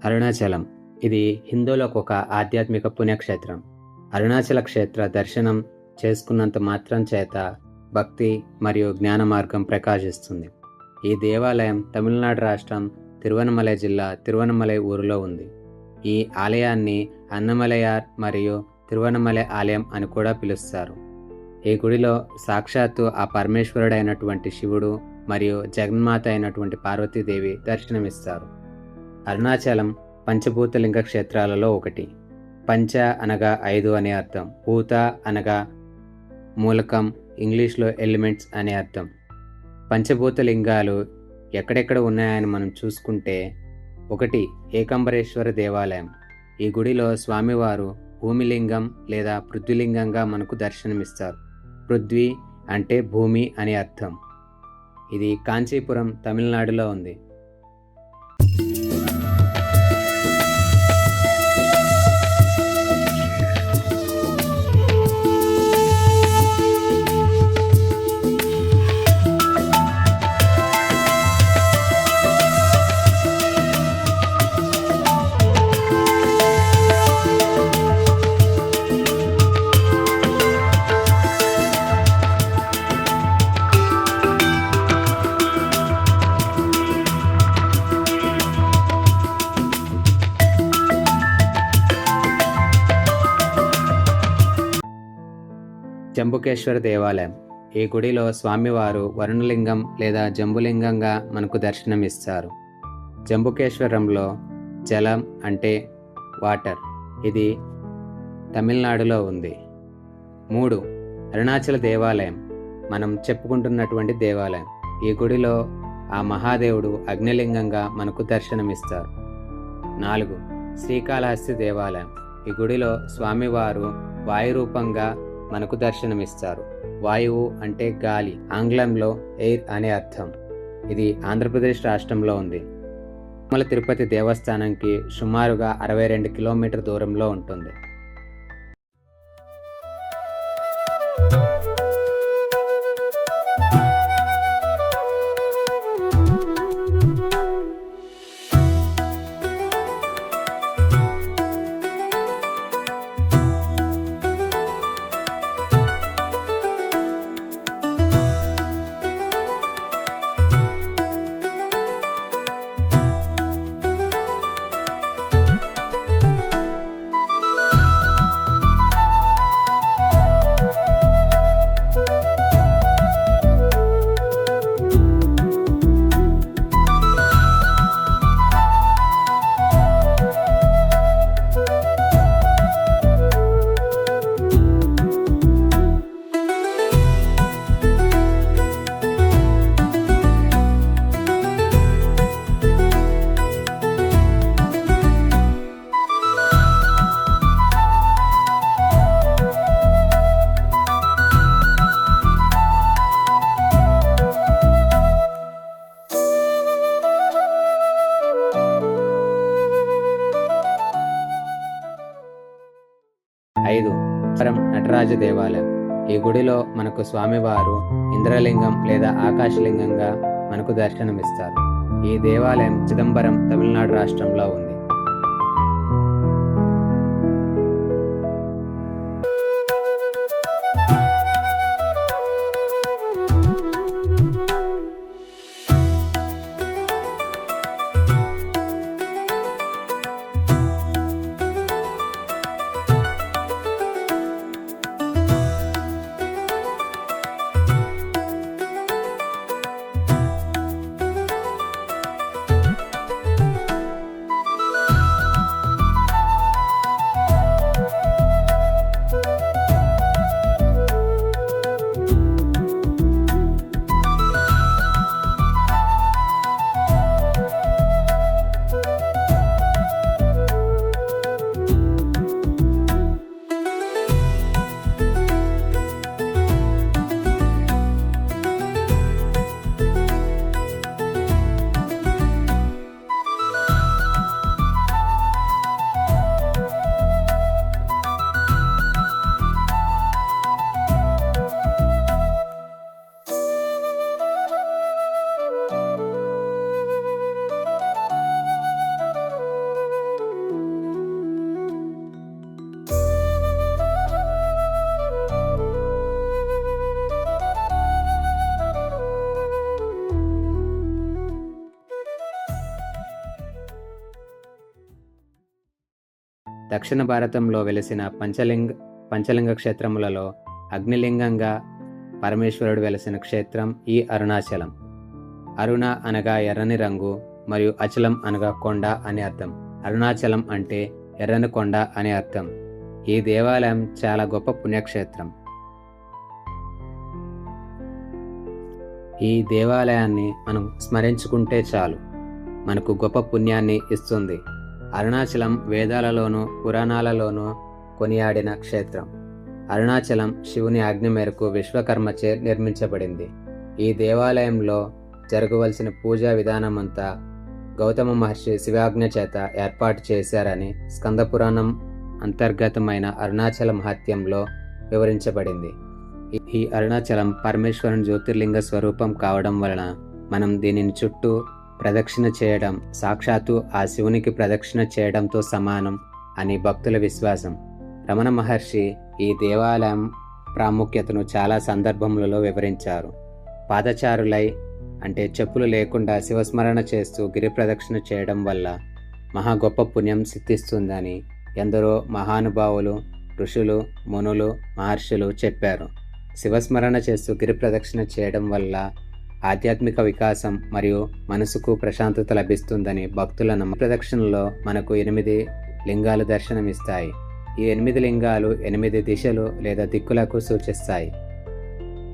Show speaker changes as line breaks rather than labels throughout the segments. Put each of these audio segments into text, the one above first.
అరుణాచలం ఇది హిందువులకు ఒక ఆధ్యాత్మిక పుణ్యక్షేత్రం. అరుణాచల క్షేత్ర దర్శనం చేసుకున్నంత మాత్రం చేత భక్తి మరియు జ్ఞాన మార్గం ప్రకాశిస్తుంది. ఈ దేవాలయం తమిళనాడు రాష్ట్రం తిరువనమలై జిల్లా తిరువనమలై ఊరిలో ఉంది. ఈ ఆలయాన్ని అన్నమలయార్ మరియు తిరువనమలై ఆలయం అని కూడా పిలుస్తారు. ఈ గుడిలో సాక్షాత్తు ఆ పరమేశ్వరుడైనటువంటి శివుడు మరియు జగన్మాత అయినటువంటి పార్వతీదేవి దర్శనమిస్తారు. అరుణాచలం పంచభూతలింగ క్షేత్రాలలో ఒకటి. పంచ అనగా 5 అనే అర్థం, భూత అనగా మూలకం, ఇంగ్లీష్లో ఎలిమెంట్స్ అనే అర్థం. పంచభూత లింగాలు ఎక్కడెక్కడ ఉన్నాయని మనం చూసుకుంటే, 1 ఏకాంబరేశ్వర దేవాలయం. ఈ గుడిలో స్వామివారు భూమిలింగం లేదా పృథ్వీలింగంగా మనకు దర్శనమిస్తారు. పృథ్వీ అంటే భూమి అని అర్థం. ఇది కాంచీపురం, తమిళనాడులో ఉంది. జంబుకేశ్వర దేవాలయం. ఈ గుడిలో స్వామివారు వరుణలింగం లేదా జంబులింగంగా మనకు దర్శనమిస్తారు. జంబుకేశ్వరంలో జలం అంటే వాటర్. ఇది తమిళనాడులో ఉంది. 3 అరుణాచల దేవాలయం. మనం చెప్పుకుంటున్నటువంటి దేవాలయం. ఈ గుడిలో ఆ మహాదేవుడు అగ్నిలింగంగా మనకు దర్శనమిస్తారు. 4 శ్రీకాళహస్తి దేవాలయం. ఈ గుడిలో స్వామివారు వాయురూపంగా మనకు దర్శనమిస్తారు. వాయువు అంటే గాలి, ఆంగ్లంలో ఎయిర్ అనే అర్థం. ఇది ఆంధ్రప్రదేశ్ రాష్ట్రంలో ఉంది. తిరుమల తిరుపతి దేవస్థానంకి సుమారుగా 62 కిలోమీటర్ దూరంలో ఉంటుంది. నటరాజ దేవాలయం. ఈ గుడిలో మనకు స్వామివారు ఇంద్రలింగం లేదా ఆకాశలింగంగా మనకు దర్శనమిస్తారు. ఈ దేవాలయం చిదంబరం, తమిళనాడు రాష్ట్రంలో ఉంది. దక్షిణ భారతంలో వెలిసిన పంచలింగ క్షేత్రములలో అగ్నిలింగంగా పరమేశ్వరుడు వెలిసిన క్షేత్రం ఈ అరుణాచలం. అరుణ అనగా ఎర్రని రంగు మరియు అచలం అనగా కొండ అని అర్థం. అరుణాచలం అంటే ఎర్రని కొండ అని అర్థం. ఈ దేవాలయం చాలా గొప్ప పుణ్యక్షేత్రం. ఈ దేవాలయాన్ని మనం స్మరించుకుంటే చాలు, మనకు గొప్ప పుణ్యాన్ని ఇస్తుంది. అరుణాచలం వేదాలలోనూ పురాణాలలోనూ కొనియాడిన క్షేత్రం. అరుణాచలం శివుని ఆజ్ఞ మేరకు విశ్వకర్మచే నిర్మించబడింది. ఈ దేవాలయంలో జరగవలసిన పూజా విధానమంతా గౌతమ మహర్షి శివాజ్ఞ చేత ఏర్పాటు చేశారని స్కంద పురాణం అంతర్గతమైన అరుణాచల మహత్యంలో వివరించబడింది. ఈ అరుణాచలం పరమేశ్వరుని జ్యోతిర్లింగ స్వరూపం కావడం వలన మనం దీనిని చుట్టూ ప్రదక్షిణ చేయడం సాక్షాత్తు ఆ శివునికి ప్రదక్షిణ చేయడంతో సమానం అని భక్తుల విశ్వాసం. రమణ మహర్షి ఈ దేవాలయం ప్రాముఖ్యతను చాలా సందర్భములలో వివరించారు. పాదచారులై అంటే చెప్పులు లేకుండా శివస్మరణ చేస్తూ గిరి ప్రదక్షిణ చేయడం వల్ల మహా గొప్ప పుణ్యం సిద్ధిస్తుందని ఎందరో మహానుభావులు, ఋషులు, మునులు, మహర్షులు చెప్పారు. శివస్మరణ చేస్తూ గిరి ప్రదక్షిణ చేయడం వల్ల ఆధ్యాత్మిక వికాసం మరియు మనసుకు ప్రశాంతత లభిస్తుందని భక్తుల నమ్మకం. ప్రదక్షిణలో మనకు 8 లింగాలు దర్శనమిస్తాయి. ఈ 8 లింగాలు 8 దిశలు లేదా దిక్కులకు సూచిస్తాయి.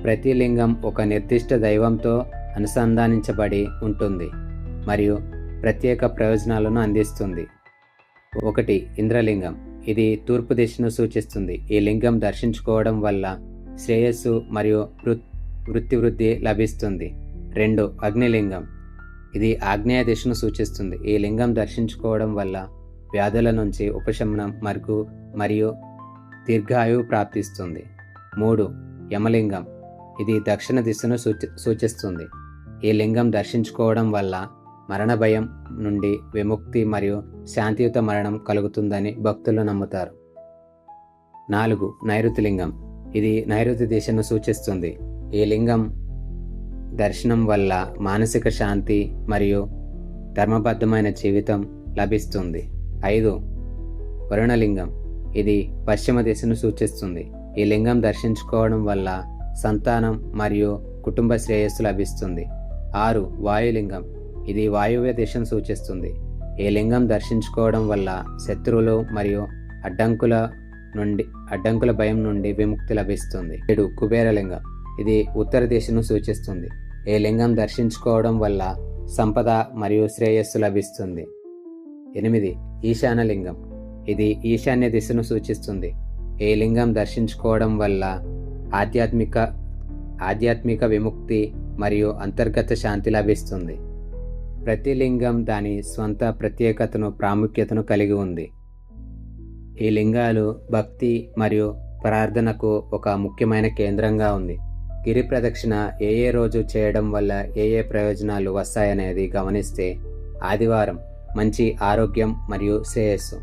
ప్రతి లింగం ఒక నిర్దిష్ట దైవంతో అనుసంధానించబడి ఉంటుంది మరియు ప్రత్యేక ప్రయోజనాలను అందిస్తుంది. 1. ఇంద్రలింగం. ఇది తూర్పు దిశను సూచిస్తుంది. ఈ లింగం దర్శించుకోవడం వల్ల శ్రేయస్సు మరియు వృద్ధి లభిస్తుంది. 2. అగ్నిలింగం. ఇది ఆగ్నేయ దిశను సూచిస్తుంది. ఈ లింగం దర్శించుకోవడం వల్ల వ్యాధుల నుంచి ఉపశమనం మరియు దీర్ఘాయువు ప్రాప్తిస్తుంది. 3. యమలింగం. ఇది దక్షిణ దిశను సూచిస్తుంది. ఈ లింగం దర్శించుకోవడం వల్ల మరణ భయం నుండి విముక్తి మరియు శాంతియుత మరణం కలుగుతుందని భక్తులు నమ్ముతారు. 4. నైరుతి లింగం. ఇది నైరుతి దిశను సూచిస్తుంది. ఈ లింగం దర్శనం వల్ల మానసిక శాంతి మరియు ధర్మబద్ధమైన జీవితం లభిస్తుంది. 5. వరుణలింగం. ఇది పశ్చిమ దిశను సూచిస్తుంది. ఈ లింగం దర్శించుకోవడం వల్ల సంతానం మరియు కుటుంబ శ్రేయస్సు లభిస్తుంది. 6. వాయులింగం. ఇది వాయువ్య దిశను సూచిస్తుంది. ఈ లింగం దర్శించుకోవడం వల్ల శత్రువులు మరియు అడ్డంకుల భయం నుండి విముక్తి లభిస్తుంది. 7. కుబేరలింగం. ఇది ఉత్తర దిశను సూచిస్తుంది. ఈ లింగం దర్శించుకోవడం వల్ల సంపద మరియు శ్రేయస్సు లభిస్తుంది. 8. ఈశాన్యలింగం. ఇది ఈశాన్య దిశను సూచిస్తుంది. ఈ లింగం దర్శించుకోవడం వల్ల ఆధ్యాత్మిక విముక్తి మరియు అంతర్గత శాంతి లభిస్తుంది. ప్రతి లింగం దాని స్వంత ప్రత్యేకతను ప్రాముఖ్యతను కలిగి ఉంది. ఈ లింగాలు భక్తి మరియు ప్రార్థనకు ఒక ముఖ్యమైన కేంద్రంగా ఉంది. గిరి ప్రదక్షిణ ఏ రోజు చేయడం వల్ల ఏ ప్రయోజనాలు వస్తాయనేది గమనిస్తే, ఆదివారం మంచి ఆరోగ్యం మరియు శ్రేయస్సు,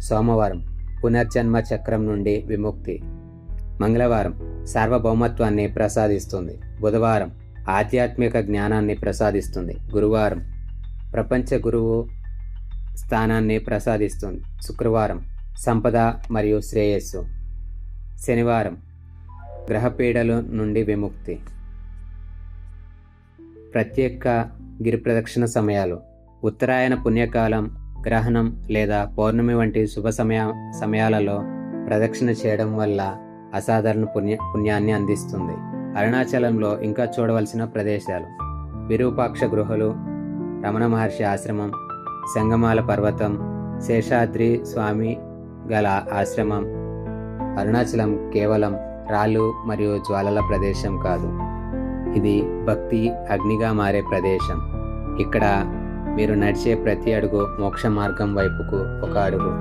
సోమవారం పునర్జన్మ చక్రం నుండి విముక్తి, మంగళవారం సార్వభౌమత్వాన్ని ప్రసాదిస్తుంది, బుధవారం ఆధ్యాత్మిక జ్ఞానాన్ని ప్రసాదిస్తుంది, గురువారం ప్రపంచ గురువు స్థానాన్ని ప్రసాదిస్తుంది, శుక్రవారం సంపద మరియు శ్రేయస్సు, శనివారం గ్రహపీడల నుండి విముక్తి. ప్రత్యేక గిరి ప్రదక్షిణ సమయాలు: ఉత్తరాయణ పుణ్యకాలం, గ్రహణం లేదా పౌర్ణమి వంటి శుభ సమయాలలో ప్రదక్షిణ చేయడం వల్ల అసాధారణ పుణ్యాన్ని అందిస్తుంది. అరుణాచలంలో ఇంకా చూడవలసిన ప్రదేశాలు: విరూపాక్ష గుహలు, రమణ మహర్షి ఆశ్రమం, సంగమాల పర్వతం, శేషాద్రి స్వామి గల ఆశ్రమం. అరుణాచలం కేవలం రాళ్ళు మరియు జ్వాలల ప్రదేశం కాదు, ఇది భక్తి అగ్నిగా మారే ప్రదేశం. ఇక్కడ మీరు నడిచే ప్రతి అడుగు మోక్ష మార్గం వైపుకు ఒక అడుగు.